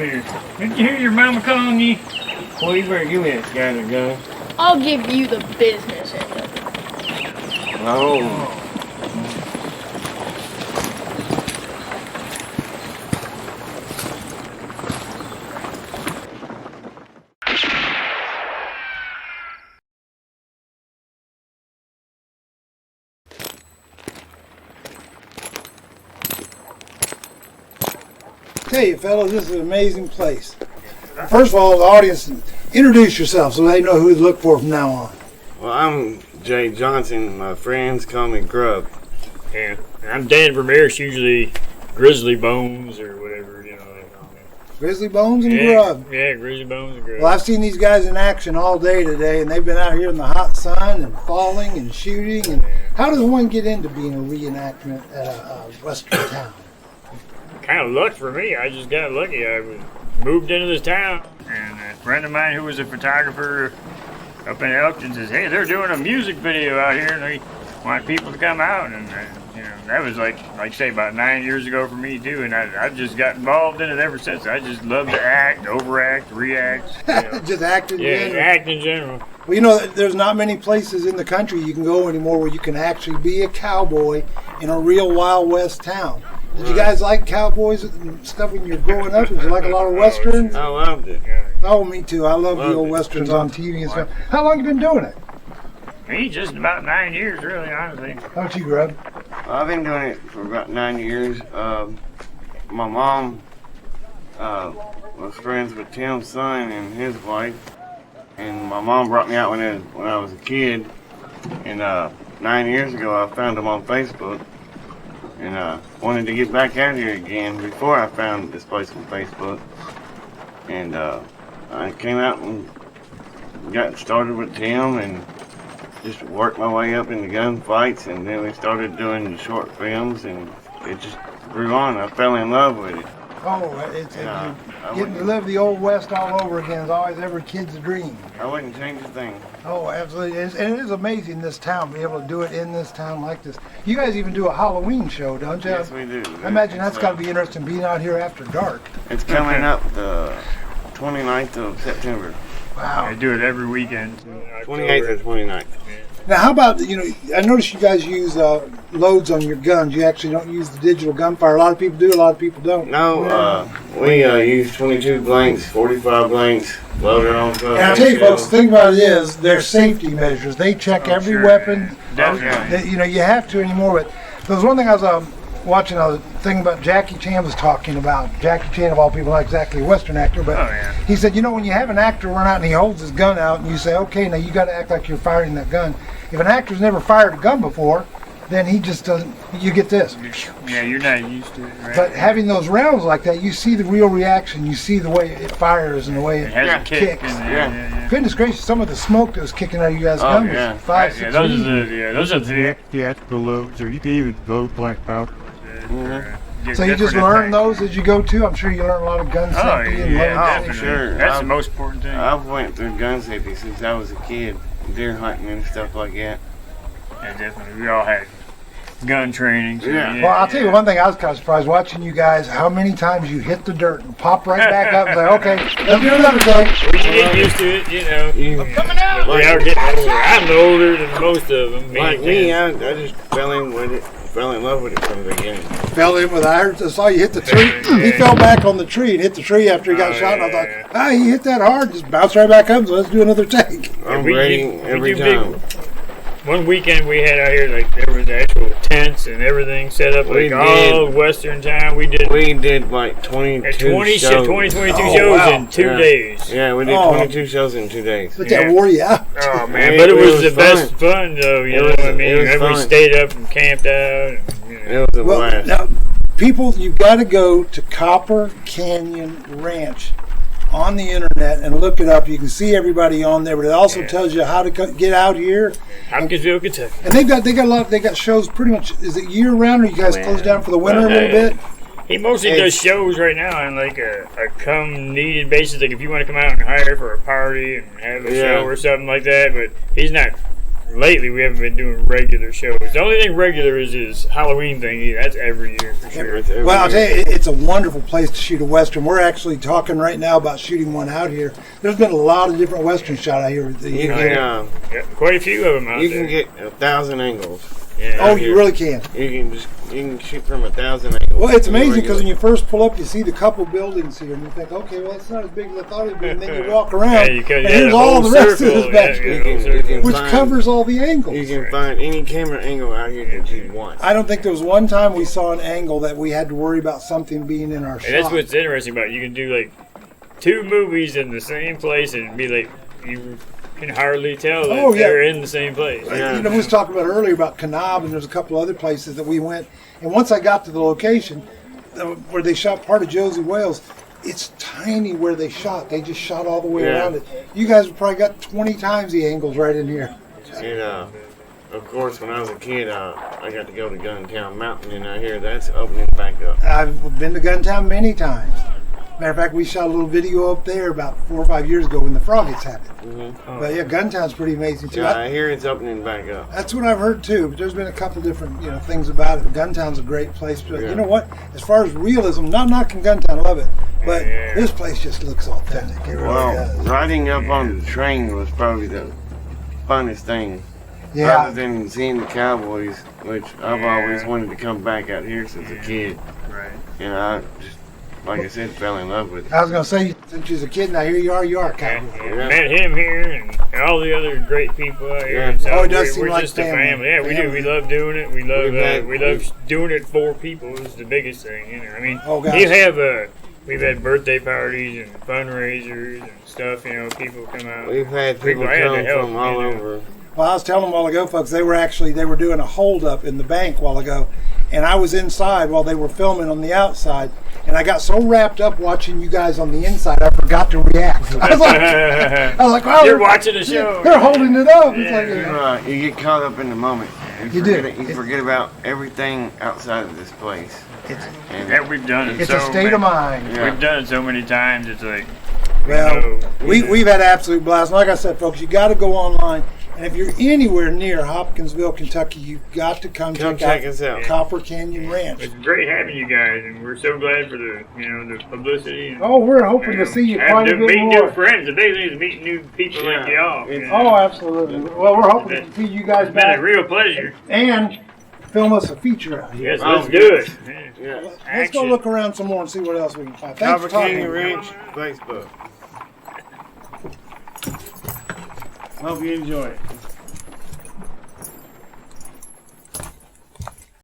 here. Did you hear your mama calling you? Well, you better give me that guy the gun. I'll give you the business end of it. Oh. Hey, fellas, this is an amazing place. First of all, the audience, introduce yourself so they know who to look for from now on. Well, I'm Jay Johnson. My friends call me Grub. Yeah. I'm Dan Vermeer's, usually Grizzly Bones or whatever, you know. They call me. Grizzly Bones and Grub. Yeah, Grizzly Bones and Grub. Well, I've seen these guys in action all day today, and they've been out here in the hot sun and falling and shooting. And how does one get into being a reenactment at a western town? Kind of luck for me. I just got lucky. Moved into this town, and a friend of mine who was a photographer up in Elkton says, "Hey, they're doing a music video out here, and they want people to come out." And you know, that was like say about 9 years ago for me too. And I've just got involved in it ever since. I just love to act, overact, react. You know. Just act in general. Act in general. Well, you know, there's not many places in the country you can go anymore where you can actually be a cowboy in a real Wild West town. Did you guys like cowboys and stuff when you were growing up? Did you like a lot of westerns? I loved it. Oh, me too. I love the old westerns on TV and stuff. How long you been doing it? Me, just about 9 years, really, honestly. How about you, Grub? I've been doing it for about 9 years. My mom was friends with Tim's son and his wife, and my mom brought me out when I was a kid. And 9 years ago, I found him on Facebook. And wanted to get back out here again before I found this place on Facebook. And I came out and got started with Tim and just worked my way up into gunfights. And then we started doing short films, and it just grew on. I fell in love with it. Oh, getting to live the old West all over again is always every kid's dream. I wouldn't change a thing. Oh, absolutely. And it is amazing this town, be able to do it in this town like this. You guys even do a Halloween show, don't you? Yes, we do. I imagine that's got to be interesting being out here after dark. It's coming up the 29th of September. Wow. I do it every weekend. 28th and 29th. Now, how about, I noticed you guys use loads on your guns. You actually don't use the digital gunfire. A lot of people do, a lot of people don't. No, we use 22 blanks, 45 blanks, loader on top. And I tell you, folks, the thing about it is their safety measures. They check every weapon. Definitely. You have to anymore. But there was one thing I was watching a thing about Jackie Chan was talking about. Jackie Chan, of all people, not exactly a Western actor, but he said, when you have an actor run out and he holds his gun out and you say, okay, now you got to act like you're firing that gun. If an actor's never fired a gun before, then he just doesn't, you get this. Yeah, you're not used to it, right? But having those rounds like that, you see the real reaction. You see the way it fires and the way it has a kick. kicks. Yeah. Goodness gracious, some of the smoke that was kicking out of you guys' gun was 5, 6 those are the theatrical loads, or you can even load blank powder. So you just learn those as you go too? I'm sure you learn a lot of gun safety and load safety. Sure. That's the most important thing. I've went through gun safety since I was a kid, deer hunting and stuff like that. Yeah, definitely. We all had gun training. So Well, I'll tell you one thing I was kind of surprised watching you guys, how many times you hit the dirt and pop right back up and say, okay, let's do another day. We should get used to it, I'm coming out. We are getting older. I'm older than most of them. Like me, I just fell in with it. Fell in love with it from the beginning. Fell in with I saw you hit the tree. He fell back on the tree and hit the tree after he got shot. And I thought, he hit that hard. Just bounced right back up. So let's do another take. I'm ready every time. One weekend we had out here, there was actual tents and everything set up, all Western town. We did like 22 shows. 22 shows in 2 days. Yeah, we did 22 shows in 2 days. But that wore you out. Oh man, but it was the best fun though. You know what I mean? We stayed up and camped out. It was a blast. Now, people, you've got to go to Copper Canyon Ranch on the internet and look it up. You can see everybody on there, but it also tells you how to get out here. Hopkinsville, Kentucky. And they got shows pretty much. Is it year round, or you guys close down for the winter a little bit? He mostly does shows right now on a come needed basis. Like if you want to come out and hire for a party and have a show or something like that, but he's not lately we haven't been doing regular shows. The only thing regular is Halloween thing. That's every year for sure. Well, I'll tell you, it's a wonderful place to shoot a Western. We're actually talking right now about shooting one out here. There's been a lot of different Westerns shot out here. Yeah, quite a few of them out there. You can get 1,000 angles. Yeah, oh, you really can. You can shoot from 1,000 angles. Well, it's amazing because when you first pull up, you see the couple buildings here, and you think, okay, well, it's not as big as I thought it'd be. And then you walk around, and here's all the rest of this back here, which covers all the angles. You can find any camera angle out here that you want. I don't think there was one time we saw an angle that we had to worry about something being in our shot. And that's what's interesting about it. You can do like 2 movies in the same place and be like, you can hardly tell that they're in the same place. Yeah. You know, we was talking about earlier about Kanab, and there's a couple other places that we went. And once I got to the location where they shot part of Josie Wales, it's tiny where they shot. They just shot all the way around it. You guys probably got 20 times the angles right in here. And of course, when I was a kid, I got to go to Guntown Mountain, and I hear that's opening back up. I've been to Guntown many times. Matter of fact, we shot a little video up there about 4 or 5 years ago when the Froggets had it. Mm-hmm. But yeah, Guntown's pretty amazing too. Yeah, I hear it's opening back up. That's what I've heard too. But there's been a couple different things about it. But Guntown's a great place. But you know what? As far as realism, not knocking Guntown, I love it. But this place just looks authentic. It really does. Riding up on the train was probably the funnest thing. Yeah. Other than seeing the Cowboys, which I've always wanted to come back out here since a kid. Right. And I just, like I said, fell in love with it. I was going to say, since you was a kid, now here you are, Cowboy. Yeah. Met him here and all the other great people out here. Yeah. So it does seem we're like just family. a family. Yeah, we do. We love doing it. We love doing it for people. Is the biggest thing. I mean, we've had birthday parties and fundraisers and stuff. People come out. We've had people come from all over. Well, I was telling them a while ago, folks, they were doing a holdup in the bank a while ago, and I was inside while they were filming on the outside, and I got so wrapped up watching you guys on the inside, I forgot to react. I was like, wow, you're watching the show. They're holding it up. Yeah. It's like, you get caught up in the moment. You forget about everything outside of this place. We've done it. It's a state of mind. Yeah. We've done it so many times. It's like, well, we've had absolute blast. Like I said, folks, you got to go online. And if you're anywhere near Hopkinsville, Kentucky, you've got to come check us out. Copper Canyon Ranch. It's great having you guys, and we're so glad for the the publicity. And, we're hoping to see you quite a bit meet more. New friends. The big thing is meeting new people like y'all. Oh, absolutely. Well, we're hoping to see you guys It's back. been a real pleasure. And film us a feature out here. Yes, let's do it. Yeah. Let's go look around some more and see what else we can find. Thanks Copper for talking. Canyon Ranch, Facebook. Hope you enjoy it.